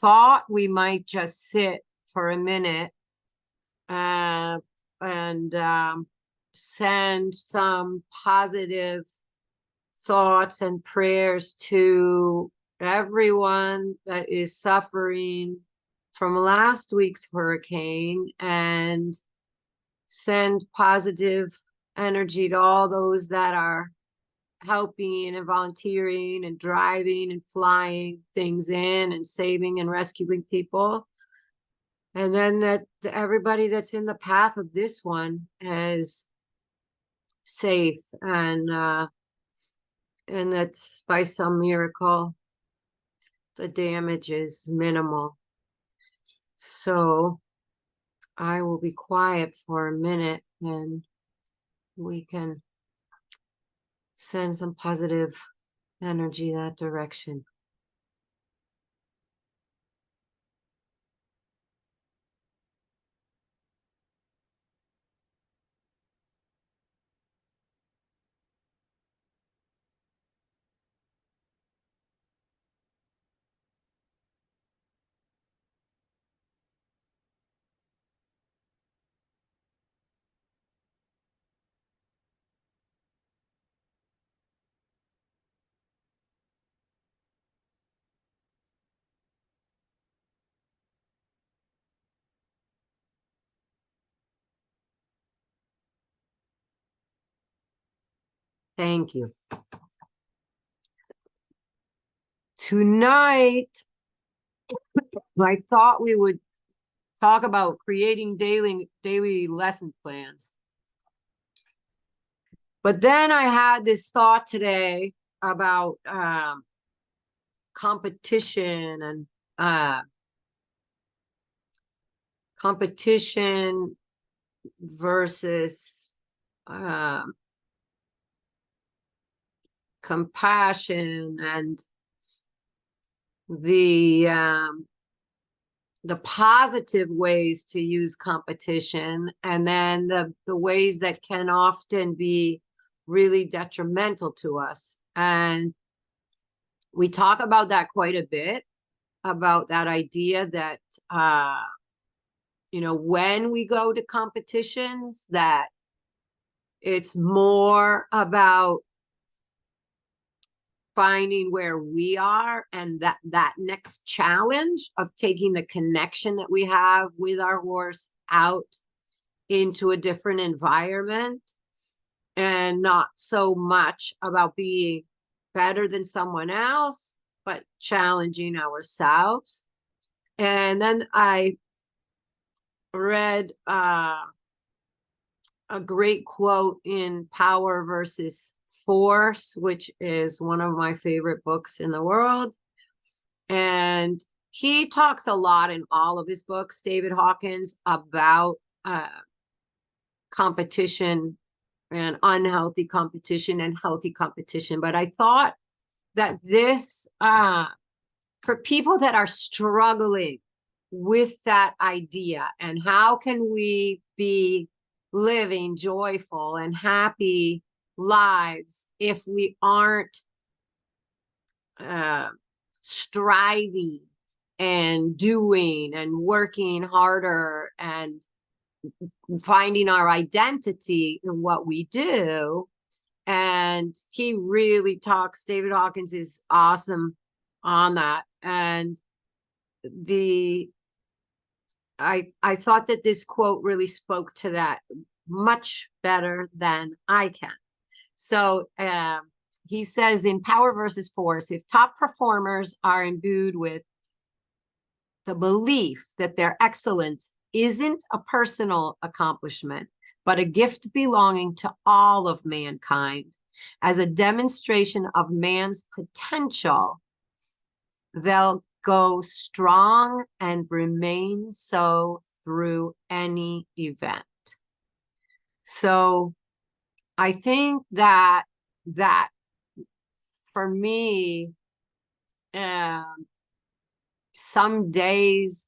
thought we might just sit for a minute and send some positive thoughts and prayers to everyone that is suffering from last week's hurricane, and send positive energy to all those that are helping and volunteering and driving and flying things in and saving and rescuing people. And then that everybody that's in the path of this one is safe, and that's by some miracle the damage is minimal. So I will be quiet for a minute and we can send some positive energy that direction. Thank you. Tonight, I thought we would talk about creating daily lesson plans. But then I had this thought today about competition and competition versus compassion, and the positive ways to use competition, and then the ways that can often be really detrimental to us. And we talk about that quite a bit, about that idea that when we go to competitions, that it's more about finding where we are, and that next challenge of taking the connection that we have with our horse out into a different environment, and not so much about being better than someone else, but challenging ourselves. And then I read a great quote in Power versus Force, which is one of my favorite books in the world. And he talks a lot in all of his books, David Hawkins, about competition and unhealthy competition and healthy competition. But I thought that this, for people that are struggling with that idea, and how can we be living joyful and happy lives if we aren't striving and doing and working harder and finding our identity in what we do. And he really talks, David Hawkins is awesome on that. And I thought that this quote really spoke to that much better than I can. So he says in Power versus Force, if top performers are imbued with the belief that their excellence isn't a personal accomplishment, but a gift belonging to all of mankind, as a demonstration of man's potential, they'll go strong and remain so through any event. So I think that for me, some days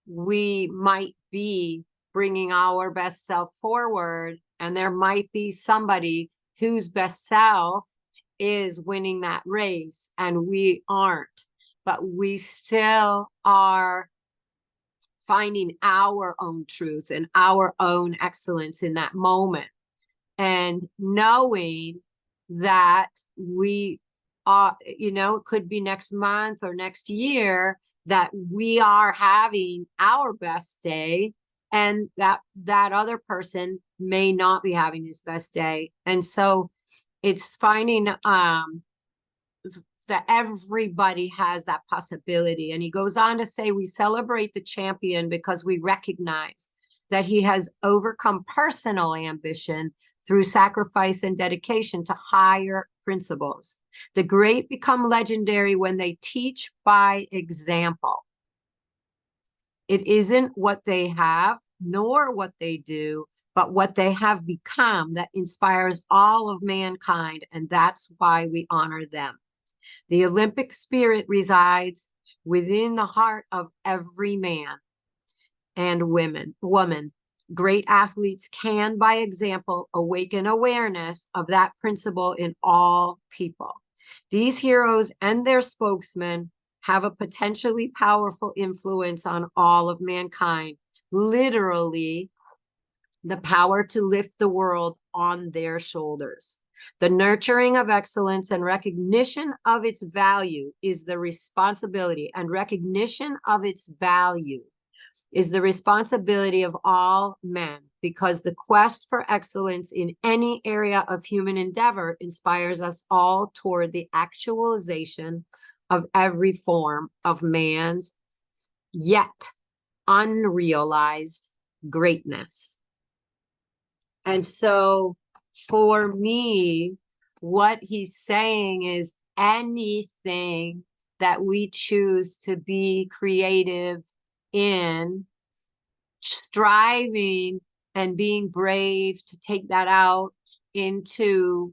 we might be bringing our best self forward, and there might be somebody whose best self is winning that race and we aren't. but we still are finding our own truth and our own excellence in that moment. And knowing that we are, you know, it could be next month or next year that we are having our best day, and that other person may not be having his best day. And so it's finding that everybody has that possibility. And he goes on to say, we celebrate the champion because we recognize that he has overcome personal ambition through sacrifice and dedication to higher principles. The great become legendary when they teach by example. It isn't what they have, nor what they do, but what they have become that inspires all of mankind, and that's why we honor them. The Olympic spirit resides within the heart of every man and woman. Great athletes can, by example, awaken awareness of that principle in all people. These heroes and their spokesmen have a potentially powerful influence on all of mankind, literally the power to lift the world on their shoulders. The nurturing of excellence and recognition of its value is the responsibility, and recognition of its value is the responsibility of all men, because the quest for excellence in any area of human endeavor inspires us all toward the actualization of every form of man's yet unrealized greatness. And so for me, what he's saying is anything that we choose to be creative in, striving and being brave to take that out into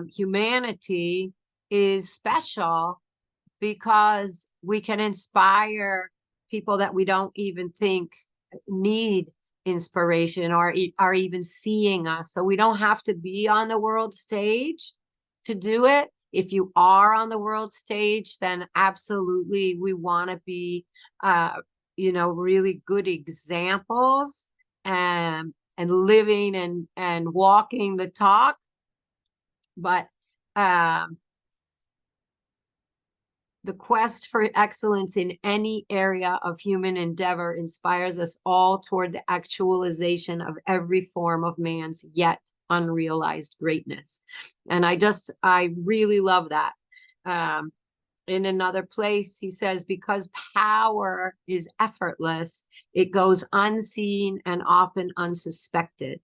humanity is special, because we can inspire people that we don't even think need inspiration or are even seeing us. So we don't have to be on the world stage to do it. If you are on the world stage, then absolutely we want to be you know, really good examples and living and walking the talk. But the quest for excellence in any area of human endeavor inspires us all toward the actualization of every form of man's yet unrealized greatness. And I really love that. In another place, he says, because power is effortless, it goes unseen and often unsuspected.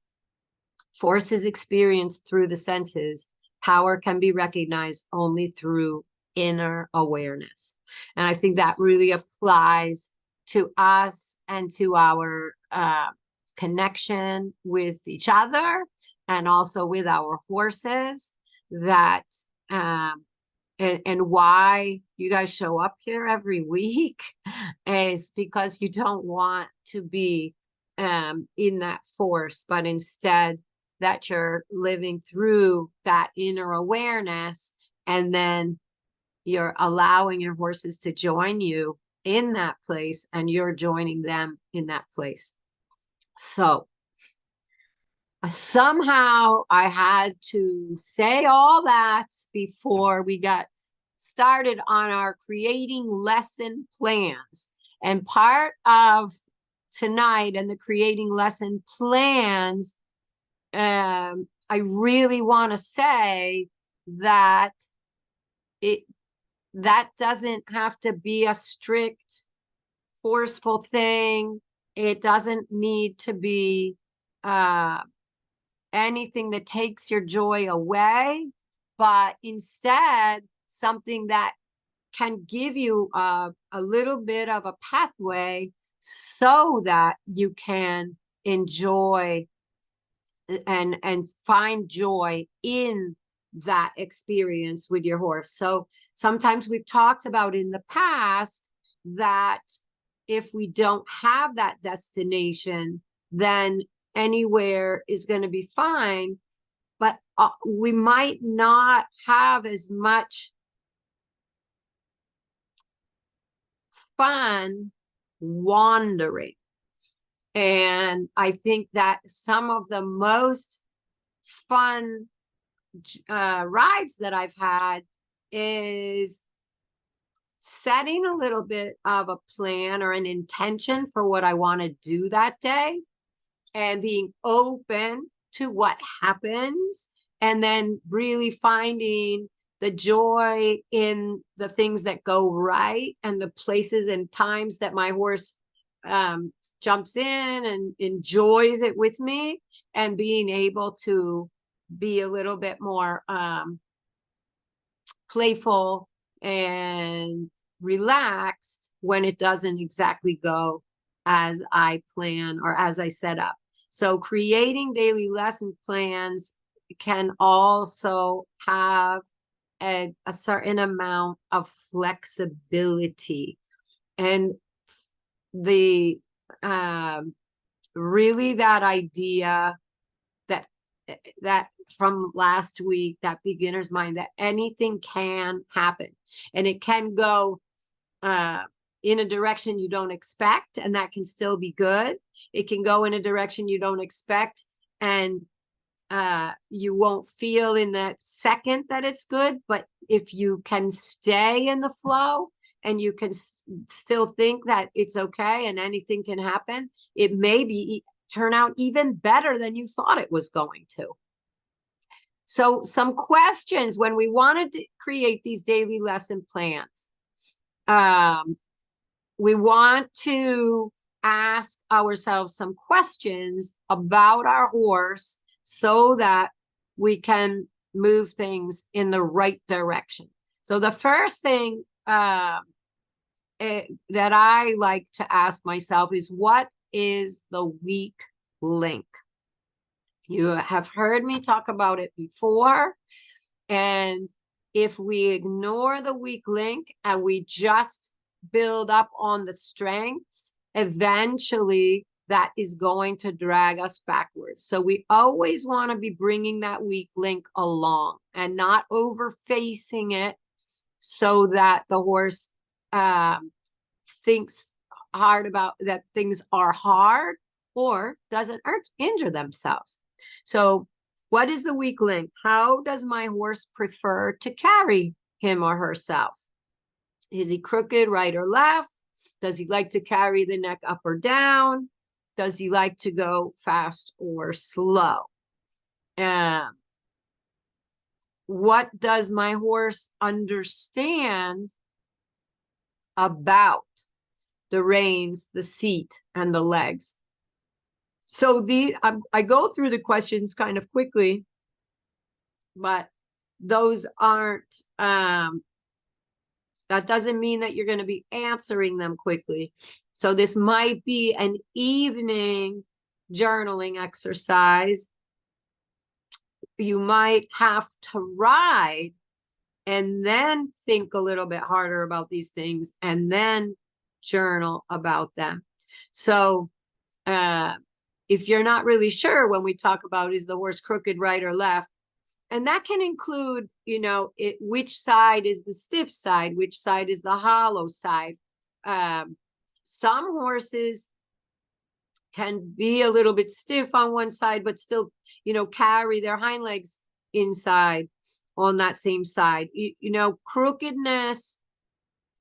Force is experienced through the senses. Power can be recognized only through inner awareness. And I think that really applies to us and to our connection with each other, and also with our horses, that and why you guys show up here every week is because you don't want to be in that force, but instead that you're living through that inner awareness, and then you're allowing your horses to join you in that place, and you're joining them in that place. So somehow I had to say all that before we got started on our creating lesson plans. And part of tonight and the creating lesson plans, I really want to say that that doesn't have to be a strict, forceful thing. It doesn't need to be anything that takes your joy away, but instead something that can give you a little bit of a pathway so that you can enjoy and find joy in that experience with your horse. So sometimes we've talked about in the past that if we don't have that destination, then anywhere is going to be fine, but we might not have as much fun wandering. And I think that some of the most fun rides that I've had is setting a little bit of a plan or an intention for what I want to do that day and being open to what happens, and then really finding the joy in the things that go right and the places and times that my horse jumps in and enjoys it with me, and being able to be a little bit more playful and relaxed when it doesn't exactly go as I plan or as I set up. So creating daily lesson plans can also have a certain amount of flexibility, and the really that idea that that from last week, that beginner's mind, that anything can happen, and it can go in a direction you don't expect, and that can still be good. It can go in a direction you don't expect, and you won't feel in that second that it's good. But if you can stay in the flow and you can still think that it's okay and anything can happen, it may be turn out even better than you thought it was going to. So some questions when we wanted to create these daily lesson plans. We want to ask ourselves some questions about our horse so that we can move things in the right direction. So the first thing that I like to ask myself is, what is the weak link? You have heard me talk about it before. And if we ignore the weak link and we just build up on the strengths, eventually that is going to drag us backwards. So we always want to be bringing that weak link along and not over facing it so that the horse thinks hard about that things are hard or doesn't injure themselves. So what is the weak link? How does my horse prefer to carry him or herself? Is he crooked, right or left? Does he like to carry the neck up or down? Does he like to go fast or slow? What does my horse understand about the reins, the seat, and the legs? So I go through the questions kind of quickly, but those aren't, that doesn't mean that you're going to be answering them quickly. So this might be an evening journaling exercise. You might have to ride and then think a little bit harder about these things and then journal about them. So if you're not really sure, when we talk about is the horse crooked, right or left, and that can include, you know, which side is the stiff side, which side is the hollow side. Some horses can be a little bit stiff on one side, but still, you know, carry their hind legs inside on that same side. You know, crookedness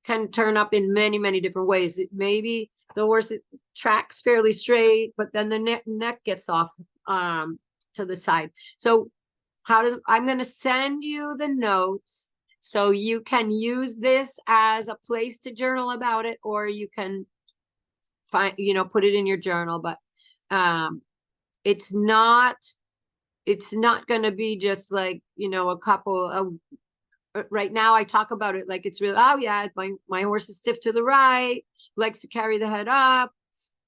can turn up in many, many different ways. Maybe the horse tracks fairly straight, but then the neck gets off to the side. So I'm going to send you the notes so you can use this as a place to journal about it, or you can find, you know, put it in your journal. But it's not going to be just like, you know, a couple of, right now I talk about it like it's real. Oh yeah, my horse is stiff to the right, likes to carry the head up,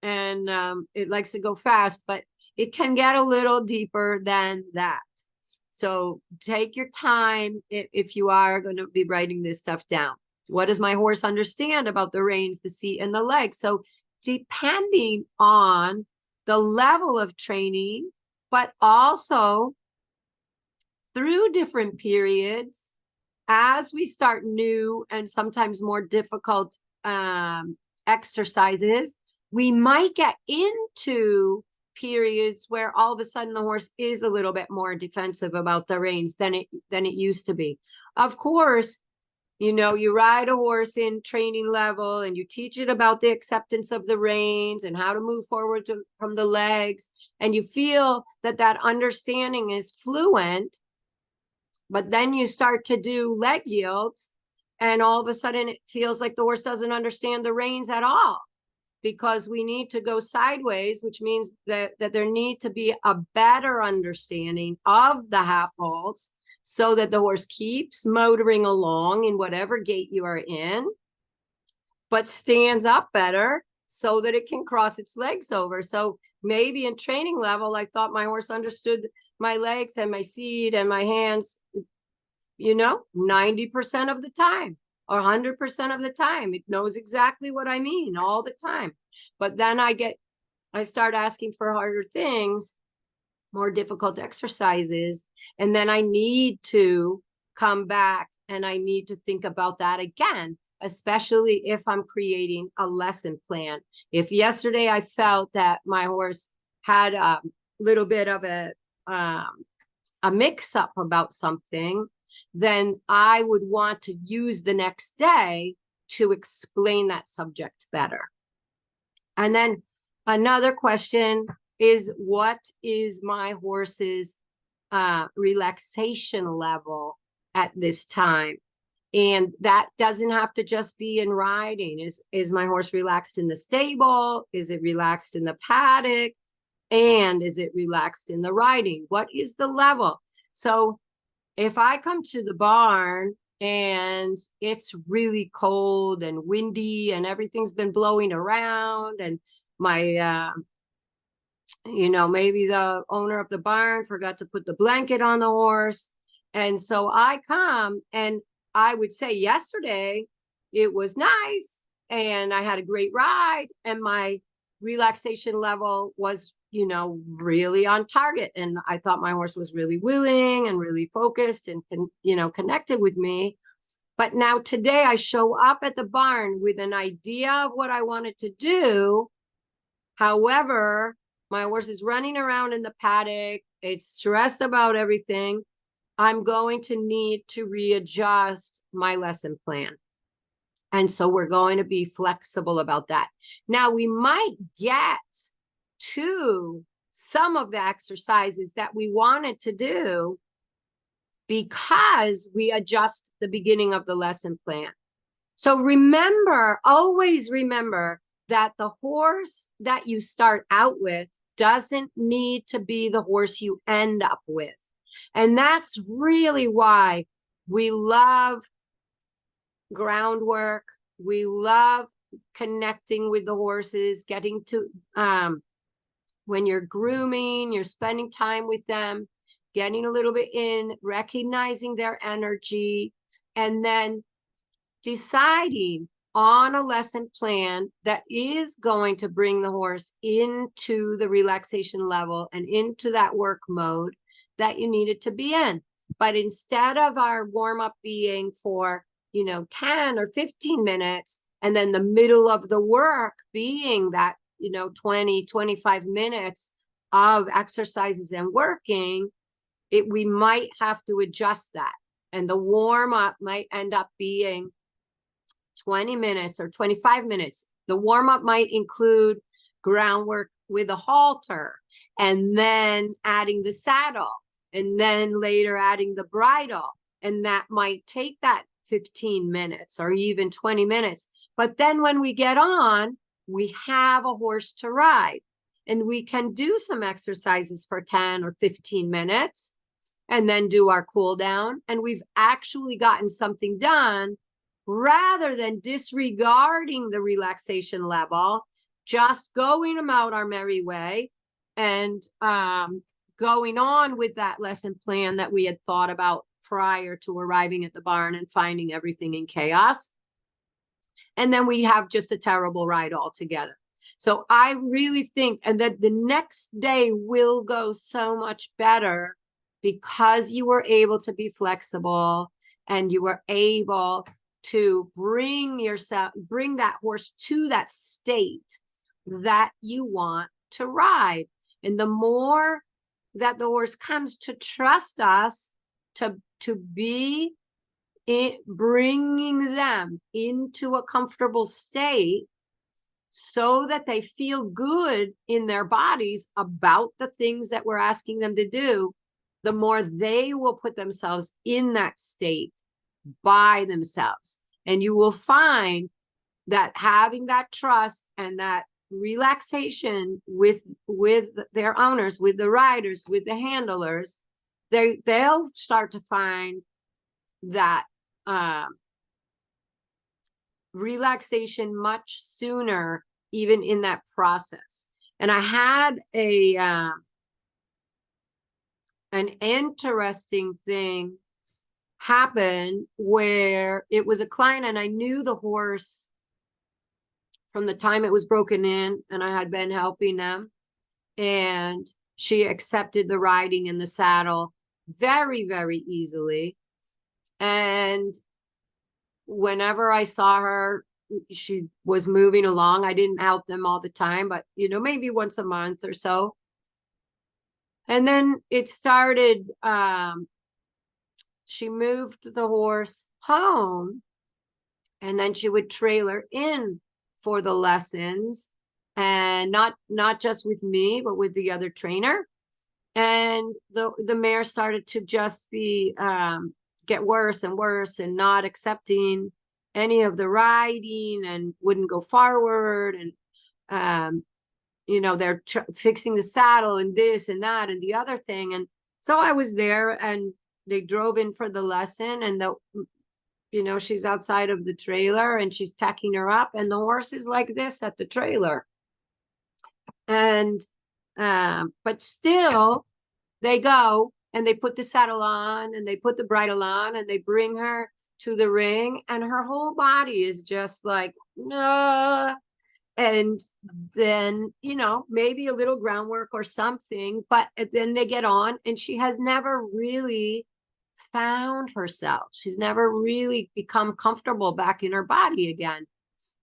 and it likes to go fast, but it can get a little deeper than that. So take your time if you are going to be writing this stuff down. What does my horse understand about the reins, the seat, and the legs? So depending on the level of training, but also through different periods, as we start new and sometimes more difficult exercises, we might get into periods where all of a sudden the horse is a little bit more defensive about the reins than it used to be. Of course, you ride a horse in training level and you teach it about the acceptance of the reins and how to move forward from the legs, and you feel that understanding is fluent. But then you start to do leg yields, and all of a sudden it feels like the horse doesn't understand the reins at all, because we need to go sideways, which means that there need to be a better understanding of the half halts so that the horse keeps motoring along in whatever gait you are in, but stands up better so that it can cross its legs over. So maybe in training level, I thought my horse understood my legs and my seat and my hands, 90% of the time or 100% of the time. It knows exactly what I mean all the time. But then I start asking for harder things, more difficult exercises, and then I need to come back and I need to think about that again, especially if I'm creating a lesson plan. If yesterday I felt that my horse had a little bit of a mix-up about something, then I would want to use the next day to explain that subject better. And then another question is, what is my horse's relaxation level at this time? And that doesn't have to just be in riding. Is my horse relaxed in the stable? Is it relaxed in the paddock? And is it relaxed in the riding? What is the level? So if I come to the barn and it's really cold and windy and everything's been blowing around, and my maybe the owner of the barn forgot to put the blanket on the horse, and so I come, and I would say yesterday it was nice and I had a great ride and my relaxation level was really on target, and I thought my horse was really willing and really focused and connected with me. But now today I show up at the barn with an idea of what I wanted to do. However, my horse is running around in the paddock. It's stressed about everything. I'm going to need to readjust my lesson plan. And so we're going to be flexible about that. Now, we might get to some of the exercises that we wanted to do because we adjust the beginning of the lesson plan. So remember, always remember that the horse that you start out with doesn't need to be the horse you end up with. And that's really why we love groundwork. We love connecting with the horses, getting to, when you're grooming, you're spending time with them, getting a little bit in, recognizing their energy, and then deciding on a lesson plan that is going to bring the horse into the relaxation level and into that work mode that you need it to be in. But instead of our warm-up being for 10 or 15 minutes, and then the middle of the work being that 20, 25 minutes of exercises and working, we might have to adjust that. And the warm-up might end up being 20 minutes or 25 minutes. The warm-up might include groundwork with a halter, and then adding the saddle, and then later adding the bridle. And that might take that 15 minutes or even 20 minutes. But then when we get on, we have a horse to ride, and we can do some exercises for 10 or 15 minutes and then do our cool down. And we've actually gotten something done rather than disregarding the relaxation level, just going about our merry way and going on with that lesson plan that we had thought about prior to arriving at the barn and finding everything in chaos. And then we have just a terrible ride altogether. So I really think, and that the next day will go so much better because you were able to be flexible and you were able to bring that horse to that state that you want to ride. And the more that the horse comes to trust us, to be bringing them into a comfortable state so that they feel good in their bodies about the things that we're asking them to do, the more they will put themselves in that state by themselves. And you will find that having that trust and that relaxation with their owners, with the riders, with the handlers, they'll start to find that relaxation much sooner, even in that process. And I had an interesting thing happen where it was a client, and I knew the horse from the time it was broken in, and I had been helping them, and she accepted the riding in the saddle very, very easily. And whenever I saw her, she was moving along. I didn't help them all the time, but maybe once a month or so. And then it started, she moved the horse home, and then she would trailer in for the lessons, and not just with me, but with the other trainer. And the mare started to just be get worse and worse, and not accepting any of the riding, and wouldn't go forward. And they're fixing the saddle and this and that and the other thing. And so I was there, and they drove in for the lesson, and she's outside of the trailer, and she's tacking her up, and the horse is like this at the trailer. And but still they go and they put the saddle on, and they put the bridle on, and they bring her to the ring, and her whole body is just like, no. And then, maybe a little groundwork or something, but then they get on, and she has never really found herself. She's never really become comfortable back in her body again.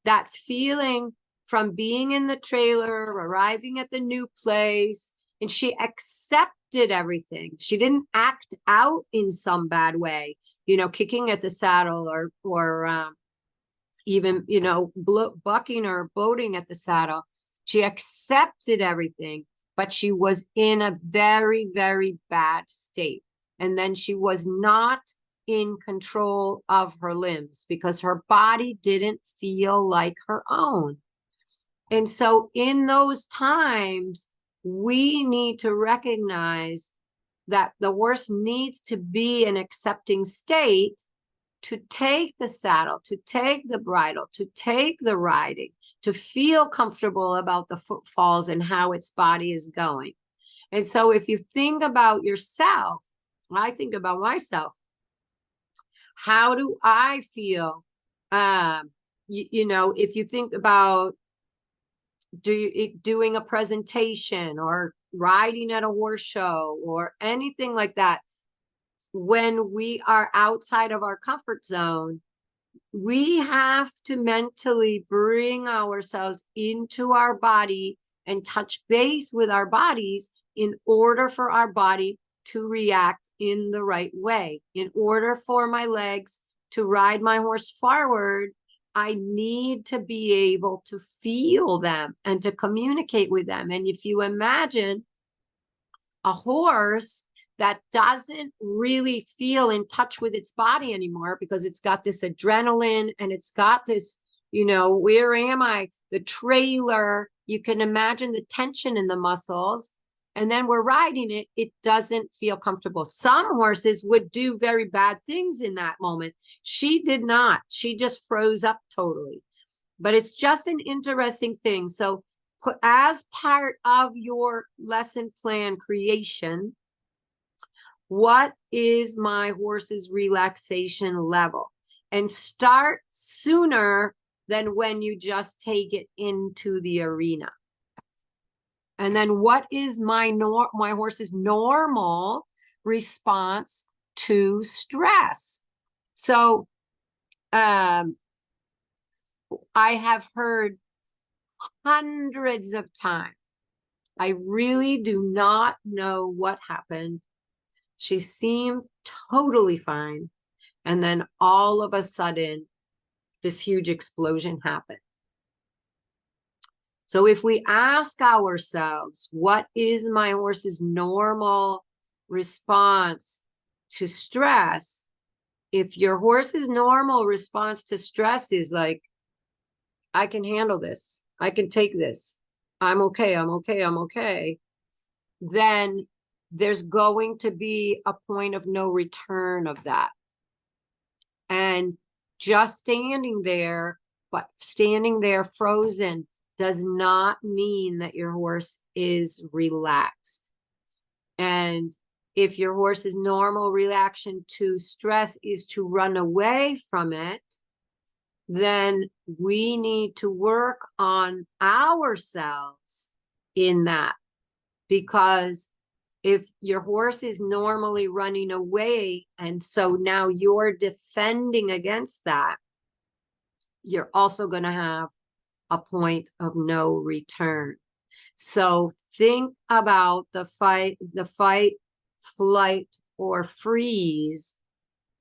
That feeling from being in the trailer, arriving at the new place, and she accepted everything. She didn't act out in some bad way, kicking at the saddle, or even, bucking or bloating at the saddle. She accepted everything, but she was in a very, very bad state. And then she was not in control of her limbs, because her body didn't feel like her own. And so in those times, we need to recognize that the horse needs to be in accepting state to take the saddle, to take the bridle, to take the riding, to feel comfortable about the footfalls and how its body is going. And so if you think about yourself, I think about myself. How do I feel? If you think about doing a presentation or riding at a horse show or anything like that, when we are outside of our comfort zone, we have to mentally bring ourselves into our body and touch base with our bodies in order for our body to react in the right way. In order for my legs to ride my horse forward, I need to be able to feel them and to communicate with them. And if you imagine a horse that doesn't really feel in touch with its body anymore, because it's got this adrenaline and it's got this, where am I? The trailer, you can imagine the tension in the muscles. And then we're riding it, it doesn't feel comfortable. Some horses would do very bad things in that moment. She did not. She just froze up totally. But it's just an interesting thing. So as part of your lesson plan creation, what is my horse's relaxation level? And start sooner than when you just take it into the arena. And then what is my horse's normal response to stress? So I have heard hundreds of times. I really do not know what happened. She seemed totally fine. And then all of a sudden, this huge explosion happened. So if we ask ourselves, what is my horse's normal response to stress? If your horse's normal response to stress is like, I can handle this, I can take this, I'm okay, I'm okay, I'm okay, then there's going to be a point of no return of that. And just standing there, but standing there frozen does not mean that your horse is relaxed. And if your horse's normal reaction to stress is to run away from it, then we need to work on ourselves in that. Because if your horse is normally running away, and so now you're defending against that, you're also going to have a point of no return. So think about the fight, flight, or freeze,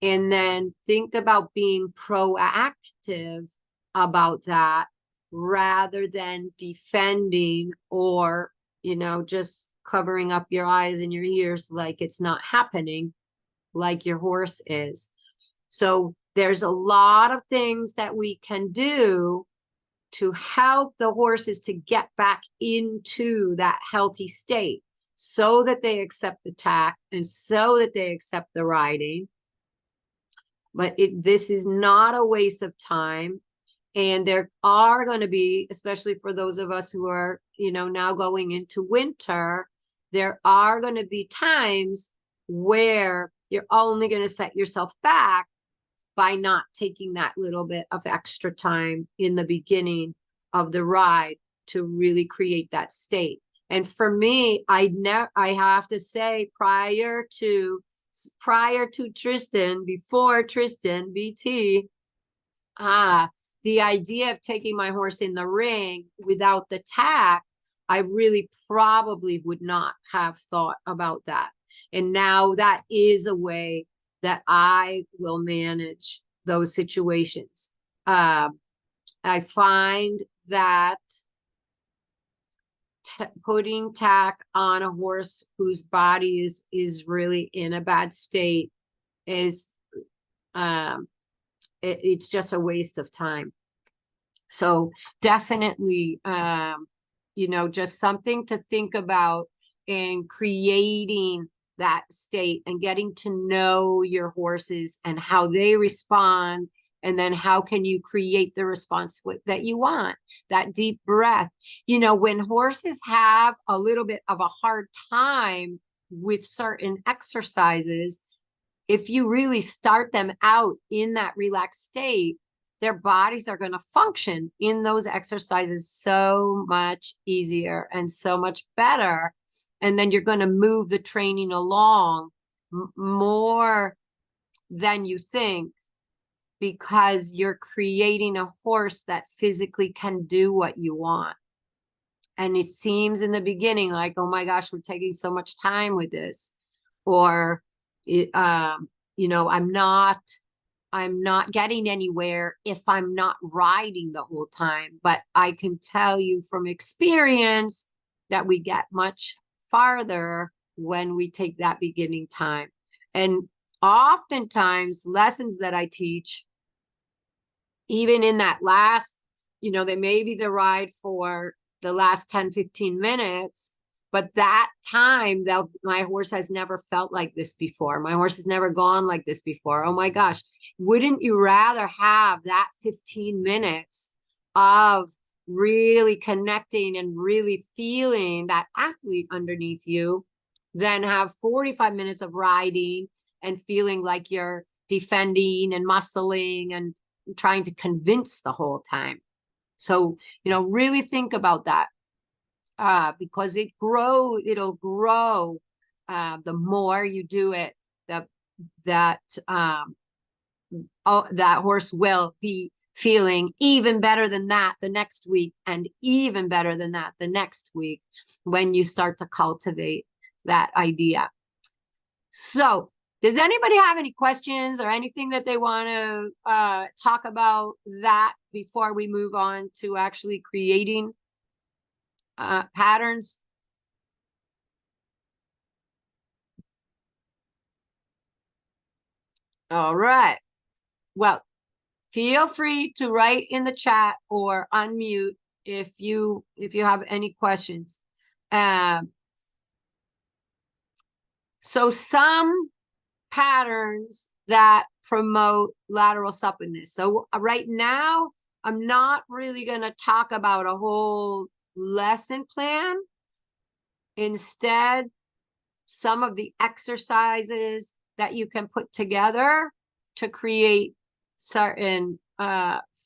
and then think about being proactive about that rather than defending or, just covering up your eyes and your ears like it's not happening, like your horse is. So there's a lot of things that we can do to help the horses to get back into that healthy state so that they accept the tack and so that they accept the riding. But this is not a waste of time. And there are going to be, especially for those of us who are, now going into winter, there are going to be times where you're only going to set yourself back by not taking that little bit of extra time in the beginning of the ride to really create that state. And for me, I have to say, prior to Tristan, before Tristan, BT, the idea of taking my horse in the ring without the tack, I really probably would not have thought about that. And now that is a way that I will manage those situations. I find that putting tack on a horse whose body is really in a bad state is it's just a waste of time. So definitely, just something to think about in creating that state and getting to know your horses and how they respond. And then how can you create the response that you want? That deep breath. When horses have a little bit of a hard time with certain exercises, if you really start them out in that relaxed state, their bodies are going to function in those exercises so much easier and so much better. And then you're going to move the training along more than you think, because you're creating a horse that physically can do what you want. And it seems in the beginning like, oh my gosh, we're taking so much time with this. Or, I'm not getting anywhere if I'm not riding the whole time. But I can tell you from experience that we get much farther when we take that beginning time. And oftentimes lessons that I teach, even in that last, they may be the ride for the last 10, 15 minutes, but that time that my horse has never felt like this before. My horse has never gone like this before. Oh my gosh. Wouldn't you rather have that 15 minutes of really connecting and really feeling that athlete underneath you than have 45 minutes of riding and feeling like you're defending and muscling and trying to convince the whole time? So, really think about that, because it'll grow. The more you do it, oh, that horse will be feeling even better than that the next week, and even better than that the next week, when you start to cultivate that idea. So does anybody have any questions or anything that they want to talk about that before we move on to actually creating patterns? All right. Well, feel free to write in the chat or unmute if you have any questions. So some patterns that promote lateral suppleness. So right now, I'm not really going to talk about a whole lesson plan. Instead, some of the exercises that you can put together to create certain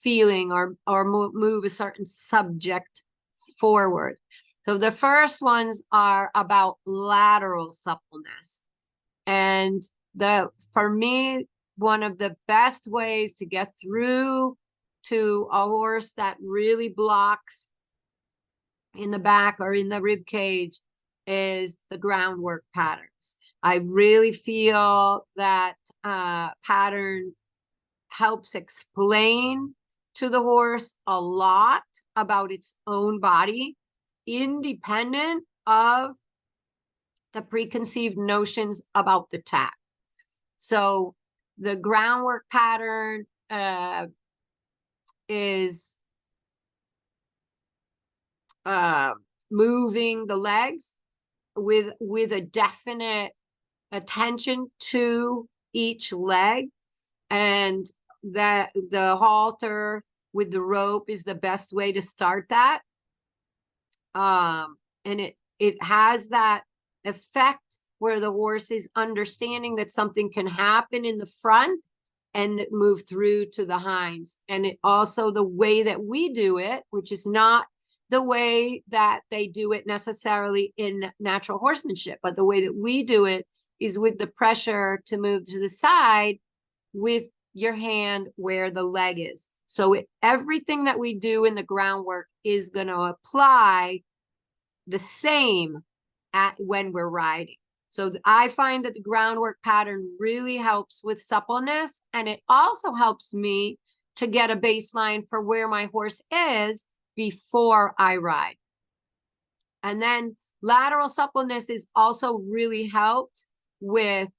feeling or move a certain subject forward. So the first ones are about lateral suppleness. And for me, one of the best ways to get through to a horse that really blocks in the back or in the rib cage is the groundwork patterns. I really feel that pattern helps explain to the horse a lot about its own body, independent of the preconceived notions about the tack. So the groundwork pattern is moving the legs with a definite attention to each leg, and that the halter with the rope is the best way to start that. And it has that effect where the horse is understanding that something can happen in the front and move through to the hinds. And it also, the way that we do it, which is not the way that they do it necessarily in natural horsemanship, but the way that we do it is with the pressure to move to the side with your hand where the leg is. So everything that we do in the groundwork is going to apply the same when we're riding. So I find that the groundwork pattern really helps with suppleness, and it also helps me to get a baseline for where my horse is before I ride. And then lateral suppleness is also really helped with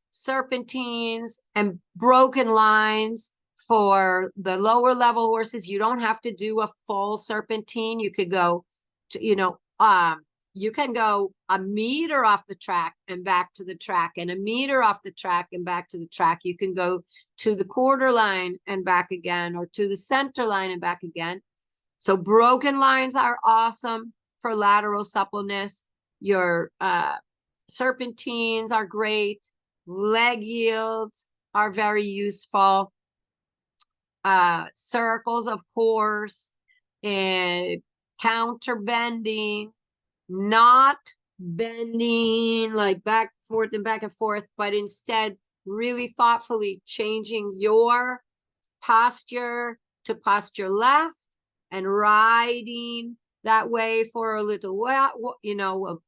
serpentines and broken lines for the lower level horses. You don't have to do a full serpentine. You could go to, you can go a meter off the track and back to the track, and a meter off the track and back to the track. You can go to the quarter line and back again, or to the center line and back again. So broken lines are awesome for lateral suppleness. Your serpentines are great. Leg yields are very useful. Circles, of course, and counter bending, not bending like back, forth, and back and forth, but instead really thoughtfully changing your posture to posture left and riding that way for a little while,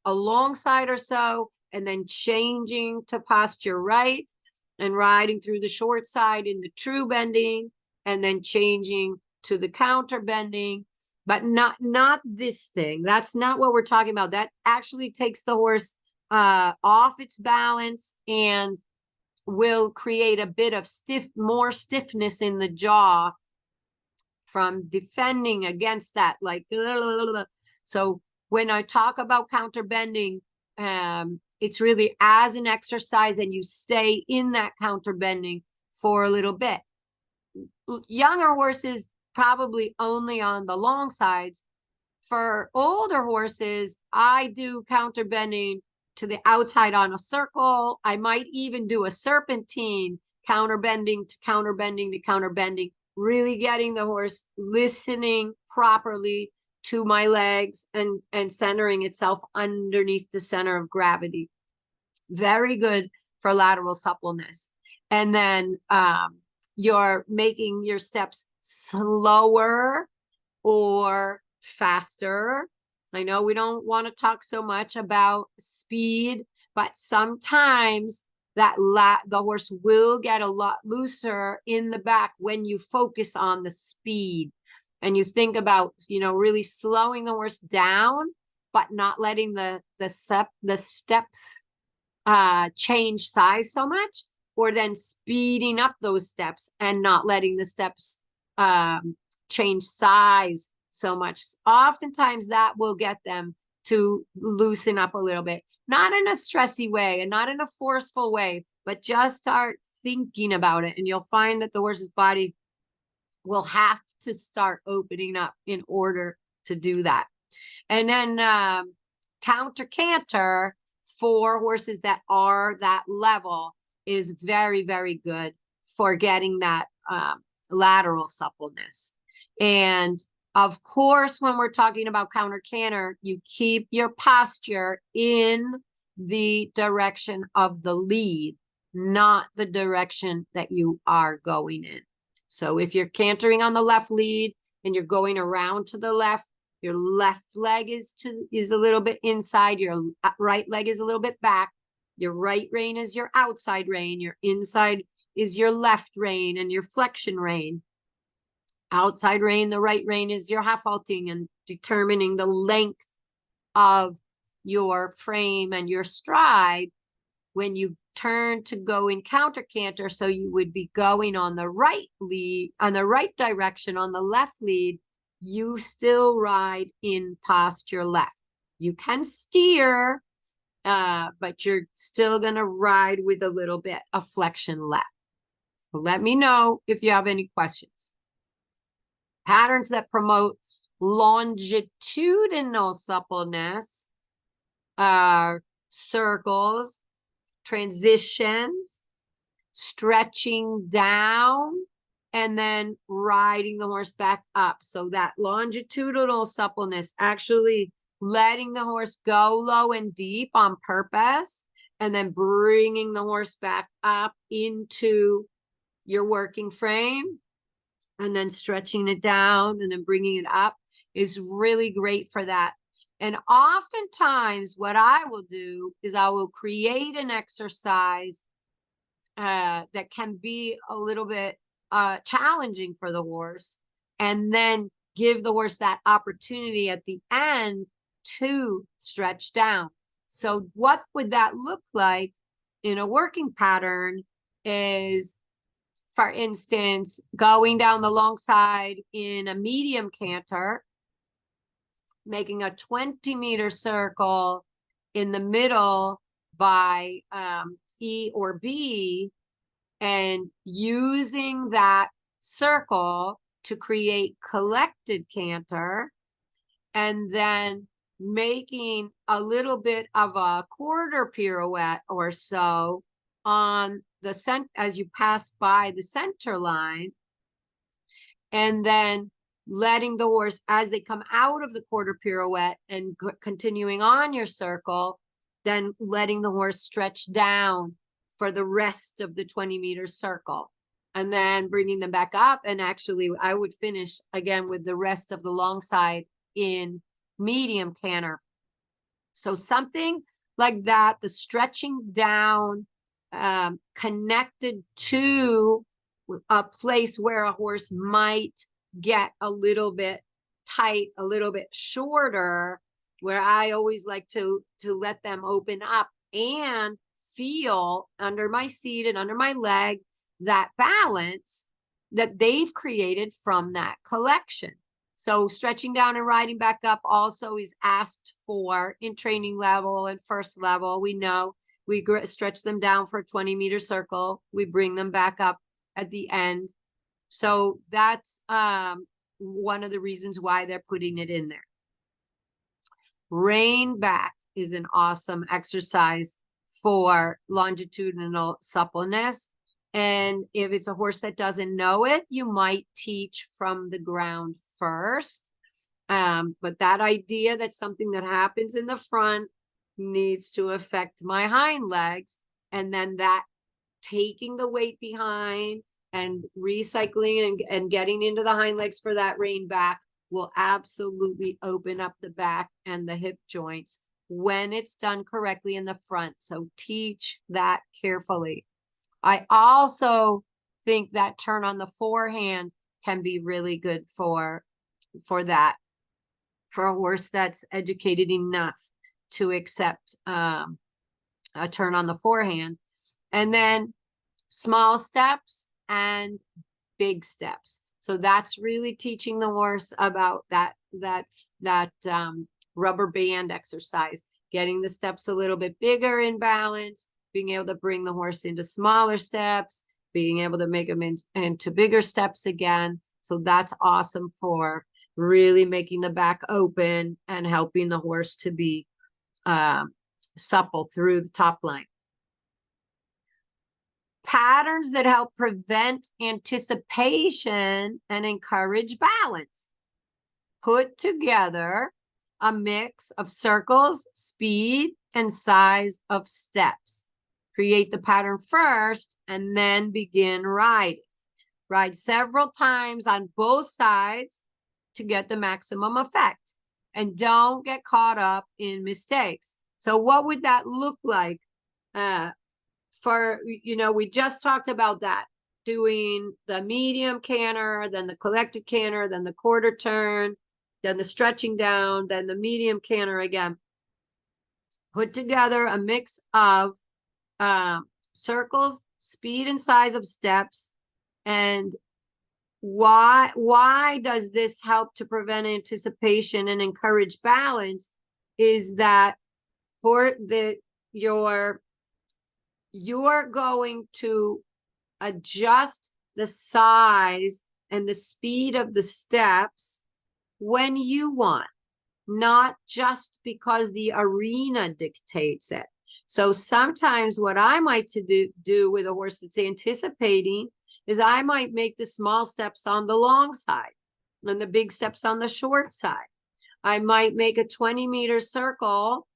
a long side or so, and then changing to posture right and riding through the short side in the true bending, and then changing to the counter bending. But not this thing. That's not what we're talking about. That actually takes the horse off its balance and will create a bit of more stiffness in the jaw from defending against that. Like, so when I talk about counter bending, it's really as an exercise, and you stay in that counter bending for a little bit. Younger horses probably only on the long sides. For older horses, I do counter bending to the outside on a circle. I might even do a serpentine, counter bending to counter bending to counter bending, really getting the horse listening properly to my legs and centering itself underneath the center of gravity. Very good for lateral suppleness. And then you're making your steps slower or faster. I know we don't want to talk so much about speed, but sometimes the horse will get a lot looser in the back when you focus on the speed and you think about, really slowing the horse down, but not letting the steps change size so much, or then speeding up those steps and not letting the steps change size so much. Oftentimes that will get them to loosen up a little bit, not in a stressy way and not in a forceful way, but just start thinking about it. And you'll find that the horse's body will have to start opening up in order to do that. And then counter canter for horses that are that level is very, very good for getting that lateral suppleness. And of course, when we're talking about counter canter, you keep your posture in the direction of the lead, not the direction that you are going in. So if you're cantering on the left lead and you're going around to the left, your left leg is a little bit inside, your right leg is a little bit back, your right rein is your outside rein, your inside is your left rein and your flexion rein. Outside rein, the right rein is your half halting and determining the length of your frame and your stride when you turn to go in counter canter. So you would be going on the right lead, on the right direction, on the left lead. You still ride in posture left. You can steer, but you're still going to ride with a little bit of flexion left. So let me know if you have any questions. Patterns that promote longitudinal suppleness are circles, transitions, stretching down, and then riding the horse back up. So that longitudinal suppleness, actually letting the horse go low and deep on purpose, and then bringing the horse back up into your working frame, and then stretching it down and then bringing it up is really great for that. And oftentimes what I will do is I will create an exercise that can be a little bit challenging for the horse, and then give the horse that opportunity at the end to stretch down. So what would that look like in a working pattern is, for instance, going down the long side in a medium canter, making a 20-meter circle in the middle by E or B, and using that circle to create collected canter, and then making a little bit of a quarter pirouette or so on the center as you pass by the center line, and then letting the horse, as they come out of the quarter pirouette and continuing on your circle, then letting the horse stretch down for the rest of the 20-meter circle, and then bringing them back up. And actually I would finish again with the rest of the long side in medium canter. So something like that, the stretching down, connected to a place where a horse might get a little bit tight, a little bit shorter, where I always like to let them open up and feel under my seat and under my leg that balance that they've created from that collection. So stretching down and riding back up also is asked for in training level and first level. We know we stretch them down for a 20-meter circle. We bring them back up at the end. So that's one of the reasons why they're putting it in there. Rein back is an awesome exercise for longitudinal suppleness. And if it's a horse that doesn't know it, you might teach from the ground first. But that idea that something that happens in the front needs to affect my hind legs, and then that taking the weight behind and recycling and getting into the hind legs for that rein back will absolutely open up the back and the hip joints when it's done correctly in the front. So teach that carefully. I also think that turn on the forehand can be really good for that, for a horse that's educated enough to accept a turn on the forehand. And then small steps and big steps. So that's really teaching the horse about that rubber band exercise, getting the steps a little bit bigger in balance, being able to bring the horse into smaller steps, being able to make them into bigger steps again. So that's awesome for really making the back open and helping the horse to be supple through the top line. Patterns that help prevent anticipation and encourage balance. Put together a mix of circles, speed, and size of steps. Create the pattern first and then begin riding. Ride several times on both sides to get the maximum effect. And don't get caught up in mistakes. So what would that look like? We just talked about that. Doing the medium canter, then the collected canter, then the quarter turn, then the stretching down, then the medium canter again. Put together a mix of circles, speed and size of steps. And why does this help to prevent anticipation and encourage balance? Is that you're going to adjust the size and the speed of the steps when you want, not just because the arena dictates it. So sometimes what I might do with a horse that's anticipating is I might make the small steps on the long side and the big steps on the short side. I might make a 20-meter circle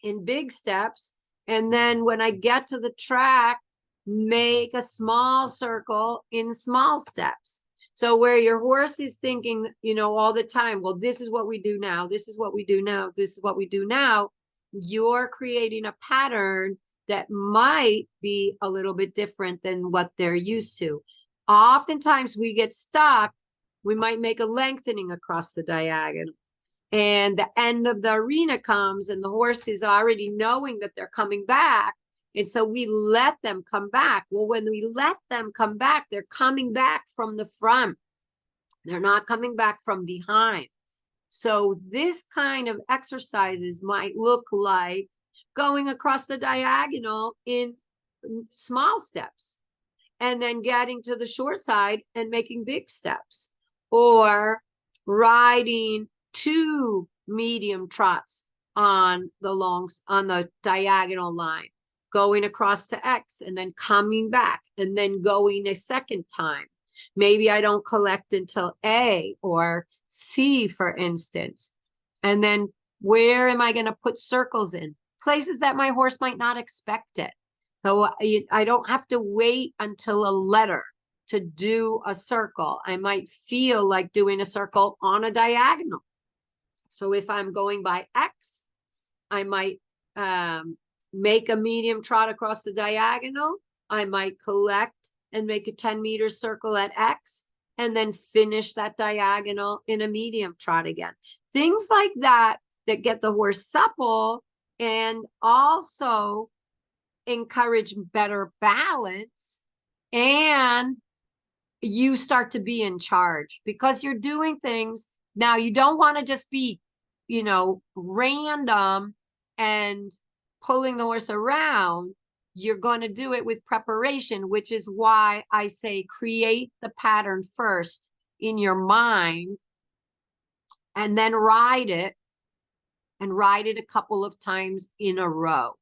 in big steps, and then when I get to the track, make a small circle in small steps. So where your horse is thinking, all the time, well, this is what we do now, this is what we do now, this is what we do now, you're creating a pattern that might be a little bit different than what they're used to. Oftentimes we get stuck. We might make a lengthening across the diagonal, and the end of the arena comes and the horse is already knowing that they're coming back. And so we let them come back. Well, when we let them come back, they're coming back from the front. They're not coming back from behind. So this kind of exercises might look like going across the diagonal in small steps and then getting to the short side and making big steps, or riding 2 medium trots on the diagonal line, going across to X and then coming back and then going a second time. Maybe I don't collect until A or C, for instance. And then where am I going to put circles in? Places that my horse might not expect it. So I don't have to wait until a letter to do a circle. I might feel like doing a circle on a diagonal. So if I'm going by X, I might make a medium trot across the diagonal. I might collect and make a 10-meter circle at X, and then finish that diagonal in a medium trot again. Things like that get the horse supple and also encourage better balance, and you start to be in charge because you're doing things. Now, you don't want to just be, random and pulling the horse around. You're going to do it with preparation, which is why I say create the pattern first in your mind and then ride it, and ride it a couple of times in a row.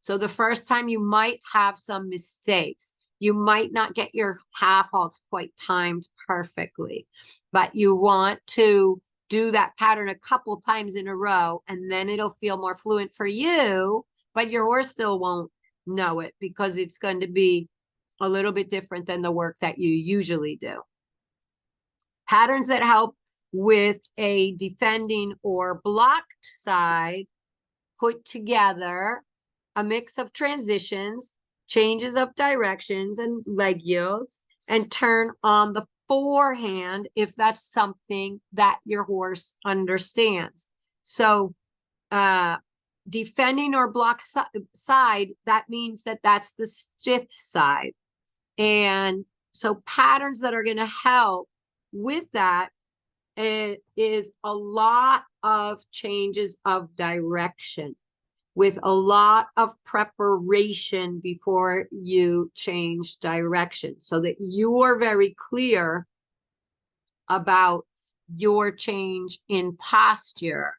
So the first time you might have some mistakes. You might not get your half halts quite timed perfectly, but you want to do that pattern a couple times in a row, and then it'll feel more fluent for you, but your horse still won't know it because it's going to be a little bit different than the work that you usually do. Patterns that help with a defending or blocked side put together a mix of transitions, changes of directions, and leg yields, and turn on the forehand if that's something that your horse understands. So defending or block side, that means that that's the stiff side. And so patterns that are going to help with that is a lot of changes of direction with a lot of preparation before you change direction so that you are very clear about your change in posture.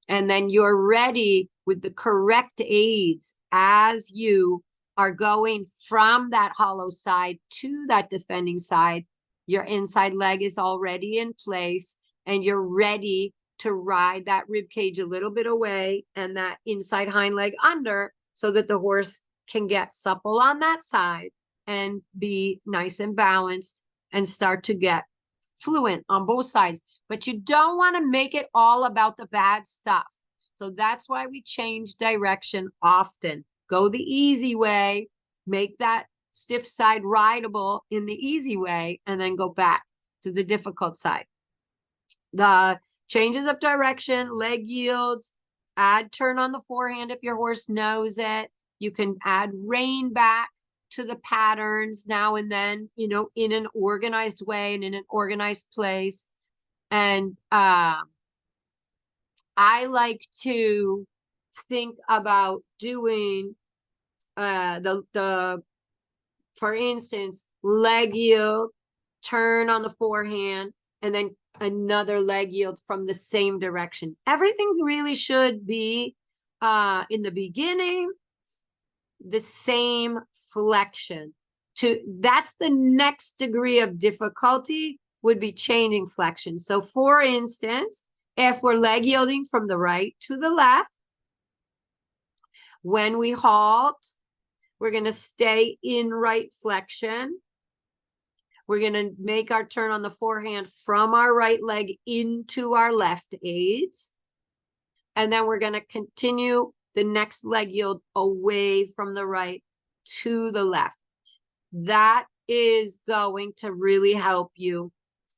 And then you're ready with the correct aids as you are going from that hollow side to that defending side. Your inside leg is already in place and you're ready to ride that rib cage a little bit away and that inside hind leg under so that the horse can get supple on that side and be nice and balanced and start to get fluent on both sides. But you don't want to make it all about the bad stuff. So that's why we change direction often. Go the easy way, make that stiff side rideable in the easy way, and then go back to the difficult side. The changes of direction, leg yields, add turn on the forehand if your horse knows it. You can add rein back to the patterns now and then, you know, in an organized way and in an organized place. And I like to think about doing for instance, leg yield, turn on the forehand, and then another leg yield from the same direction. Everything really should be in the beginning the same flexion. That's the next degree of difficulty would be changing flexion. So for instance, if we're leg yielding from the right to the left, when we halt, we're going to stay in right flexion. We're going to make our turn on the forehand from our right leg into our left aids. And then we're going to continue the next leg yield away from the right to the left. That is going to really help you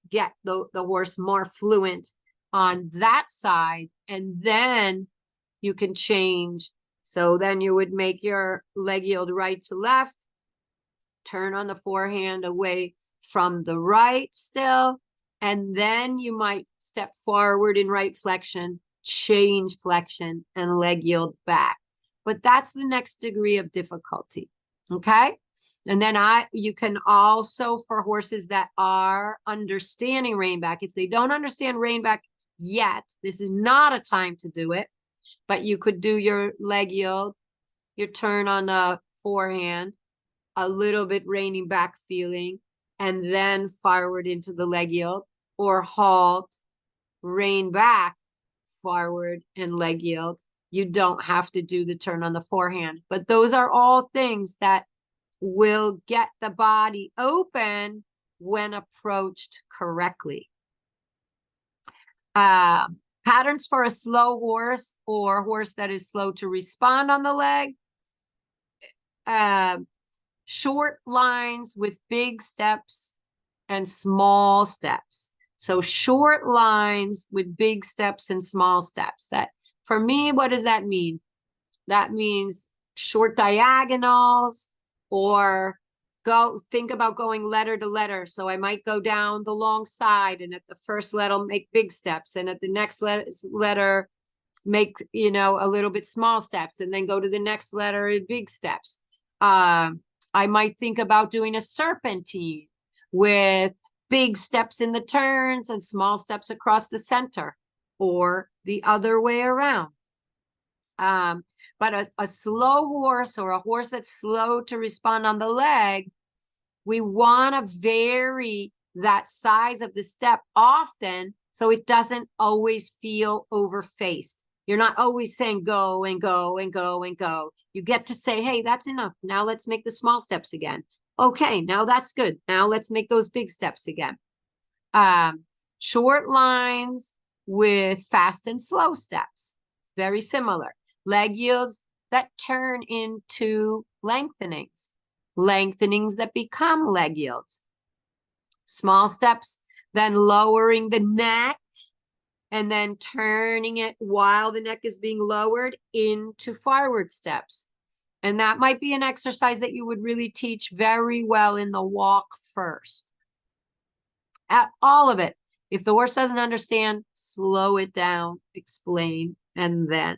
get the horse more fluent on that side. And then you can change. So then you would make your leg yield right to left, turn on the forehand away from the right still, and then you might step forward in right flexion, change flexion, and leg yield back. But that's the next degree of difficulty, okay? And then you can also, for horses that are understanding rein back, if they don't understand rein back yet, this is not a time to do it, but you could do your leg yield, your turn on the forehand, a little bit reining back feeling, and then forward into the leg yield, or halt, rein back, forward, and leg yield. You don't have to do the turn on the forehand, but those are all things that will get the body open when approached correctly. Patterns for a slow horse or horse that is slow to respond on the leg. Short lines with big steps and small steps. So short lines with big steps and small steps. That, for me, what does that mean? That means short diagonals, or think about going letter to letter. So I might go down the long side, and at the first letter make big steps, and at the next letter make, you know, a little bit small steps, and then go to the next letter in big steps. I might think about doing a serpentine with big steps in the turns and small steps across the center, or the other way around. But a slow horse, or a horse that's slow to respond on the leg, we want to vary that size of the step often so it doesn't always feel overfaced. You're not always saying go and go and go and go. You get to say, hey, that's enough. Now let's make the small steps again. Okay, now that's good. Now let's make those big steps again. Short lines with fast and slow steps. Very similar. Leg yields that turn into lengthenings. Lengthenings that become leg yields. Small steps, then lowering the neck and then turning it while the neck is being lowered into forward steps. And that might be an exercise that you would really teach very well in the walk first. At all of it. If the horse doesn't understand, slow it down, explain, and then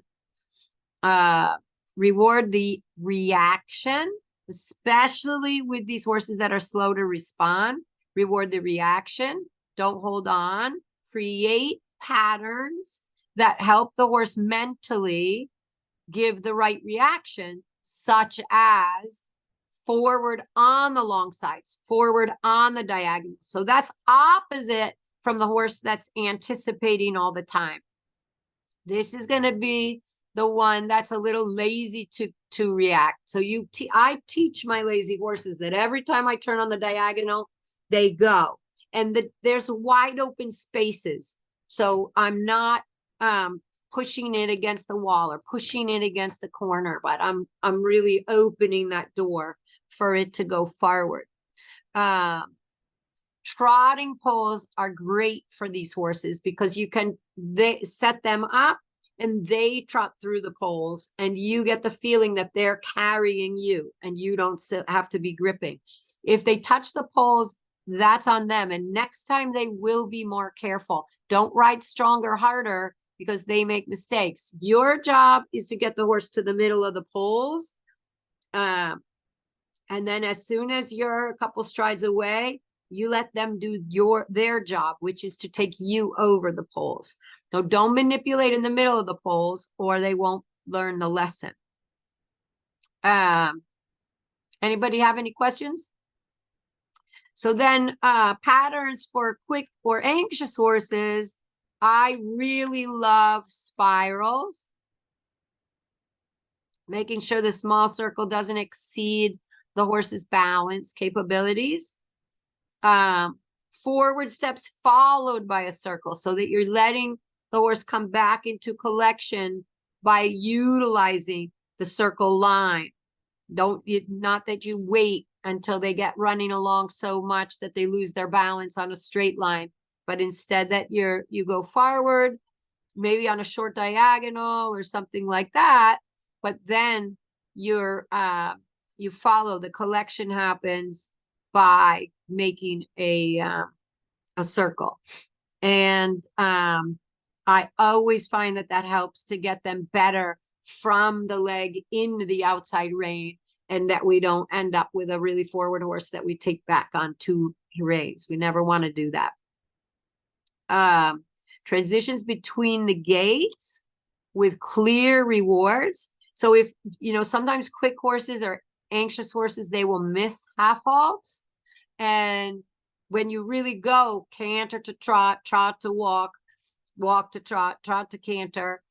reward the reaction, especially with these horses that are slow to respond. Reward the reaction. Don't hold on. Create patterns that help the horse mentally give the right reaction, such as forward on the long sides, forward on the diagonal. So that's opposite from the horse that's anticipating all the time. This is going to be the one that's a little lazy to react. So I teach my lazy horses that every time I turn on the diagonal, they go. And there's wide open spaces. So I'm not pushing it against the wall or pushing it against the corner, but I'm really opening that door for it to go forward. Trotting poles are great for these horses because they set them up and they trot through the poles and you get the feeling that they're carrying you and you don't have to be gripping. If they touch the poles, that's on them. And next time they will be more careful. Don't ride stronger, harder because they make mistakes. Your job is to get the horse to the middle of the poles. And then as soon as you're a couple strides away, you let them do their job, which is to take you over the poles. So don't manipulate in the middle of the poles or they won't learn the lesson. Anybody have any questions? So then patterns for quick or anxious horses, I really love spirals. Making sure the small circle doesn't exceed the horse's balance capabilities. Forward steps followed by a circle so that you're letting the horse come back into collection by utilizing the circle line. Not that you wait until they get running along so much that they lose their balance on a straight line, but instead that you go forward, maybe on a short diagonal or something like that, but then you follow. The collection happens by making a circle. And I always find that helps to get them better from the leg into the outside rein, and that we don't end up with a really forward horse that we take back on 2 reins. We never want to do that. Transitions between the gaits with clear rewards. So if, sometimes quick horses or anxious horses, they will miss half halts. And when you really go canter to trot, trot to walk, walk to trot, trot to canter,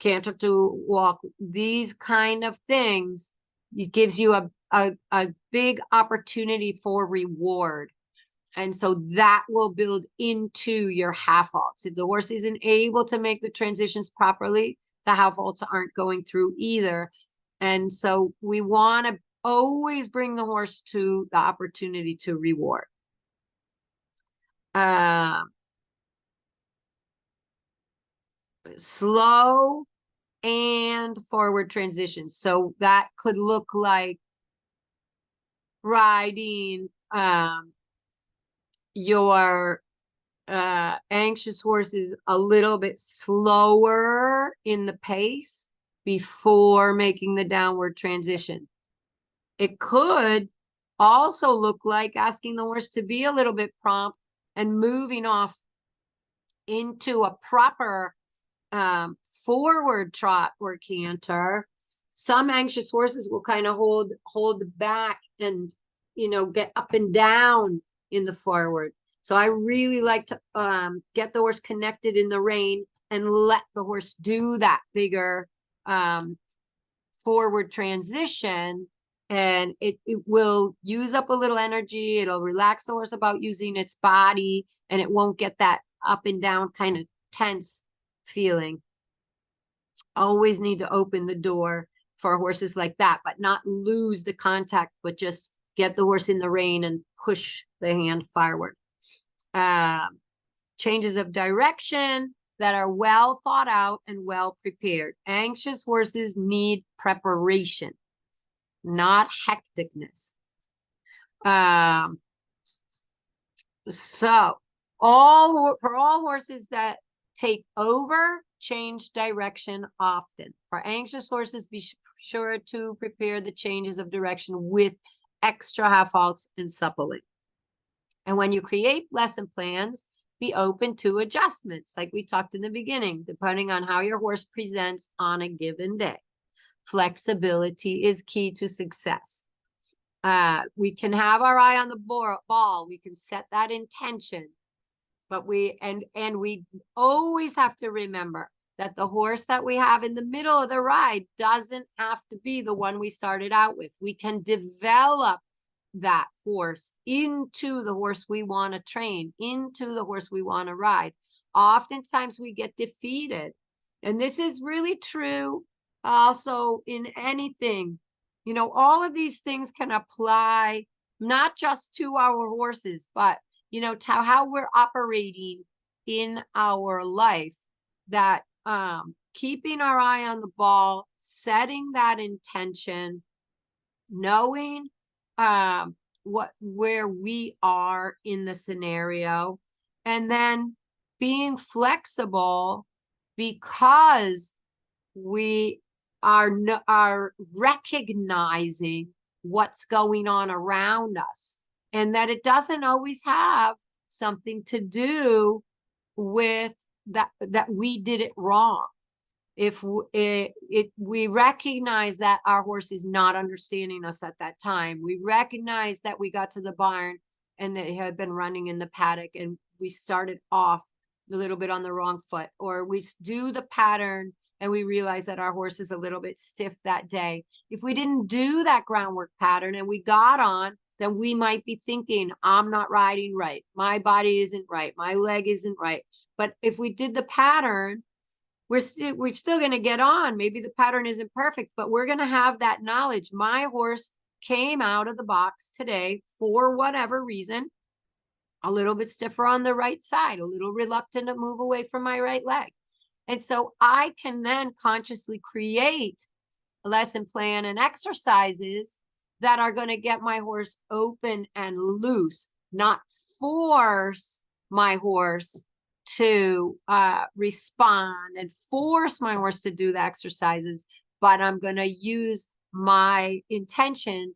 canter to walk, these kind of things, it gives you a big opportunity for reward. And so that will build into your half halts. If the horse isn't able to make the transitions properly, the half halts aren't going through either. And so we want to always bring the horse to the opportunity to reward. Slow and forward transitions. So that could look like riding your anxious horses a little bit slower in the pace before making the downward transition. It could also look like asking the horse to be a little bit prompt and moving off into a proper forward trot or canter. Some anxious horses will kind of hold back and get up and down in the forward. So I really like to get the horse connected in the rein and let the horse do that bigger forward transition and it will use up a little energy. It'll relax the horse about using its body, and it won't get that up and down kind of tense feeling. Always need to open the door for horses like that, but not lose the contact, but just get the horse in the rein and push the hand forward. Changes of direction that are well thought out and well prepared. Anxious horses need preparation, not hecticness. So for all horses that take over, change direction often. For anxious horses, be sure to prepare the changes of direction with extra half halts and suppling. And when you create lesson plans, be open to adjustments, like we talked in the beginning, depending on how your horse presents on a given day. Flexibility is key to success. We can have our eye on the ball. We can set that intention, but we always have to remember that the horse that we have in the middle of the ride doesn't have to be the one we started out with. We can develop that horse into the horse we want to train, into the horse we want to ride. Oftentimes we get defeated, and this is really true also in anything. You know, all of these things can apply not just to our horses, but, you know, to how we're operating in our life. That keeping our eye on the ball, setting that intention, knowing where we are in the scenario, and then being flexible because we are recognizing what's going on around us, and that it doesn't always have something to do with that we did it wrong. If we recognize that our horse is not understanding us at that time, we recognize that we got to the barn and they had been running in the paddock and we started off a little bit on the wrong foot, or we do the pattern and we realize that our horse is a little bit stiff that day. If we didn't do that groundwork pattern and we got on, then we might be thinking, I'm not riding right. My body isn't right. My leg isn't right. But if we did the pattern, we're still going to get on. Maybe the pattern isn't perfect, but we're going to have that knowledge. My horse came out of the box today for whatever reason, a little bit stiffer on the right side, a little reluctant to move away from my right leg. And so I can then consciously create a lesson plan and exercises that are going to get my horse open and loose, not force my horse to respond and force my horse to do the exercises, but I'm going to use my intention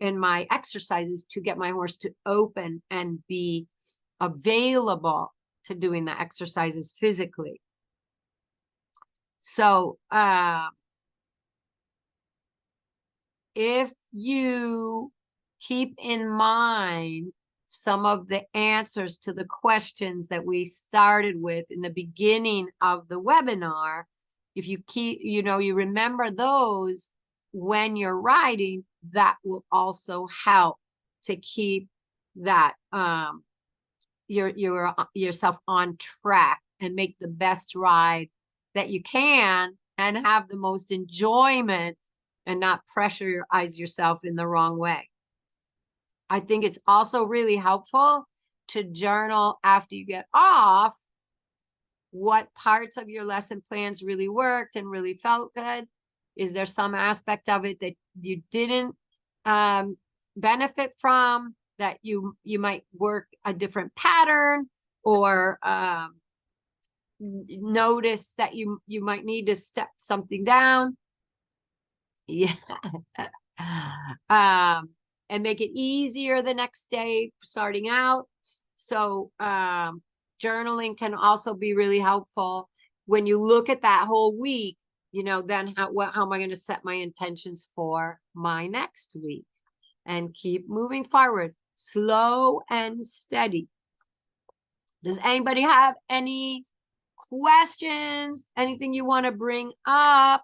in my exercises to get my horse to open and be available to doing the exercises physically. So if you keep in mind some of the answers to the questions that we started with in the beginning of the webinar, if you keep, you remember those when you're riding, that will also help to keep that yourself on track and make the best ride that you can and have the most enjoyment and not pressurize yourself in the wrong way. I think it's also really helpful to journal after you get off what parts of your lesson plans really worked and really felt good. Is there some aspect of it that you didn't benefit from, that you might work a different pattern, or notice that you might need to step something down? Yeah. And make it easier the next day starting out. So journaling can also be really helpful when you look at that whole week. Then how am I going to set my intentions for my next week, and keep moving forward, slow and steady. Does anybody have any questions? Anything you want to bring up?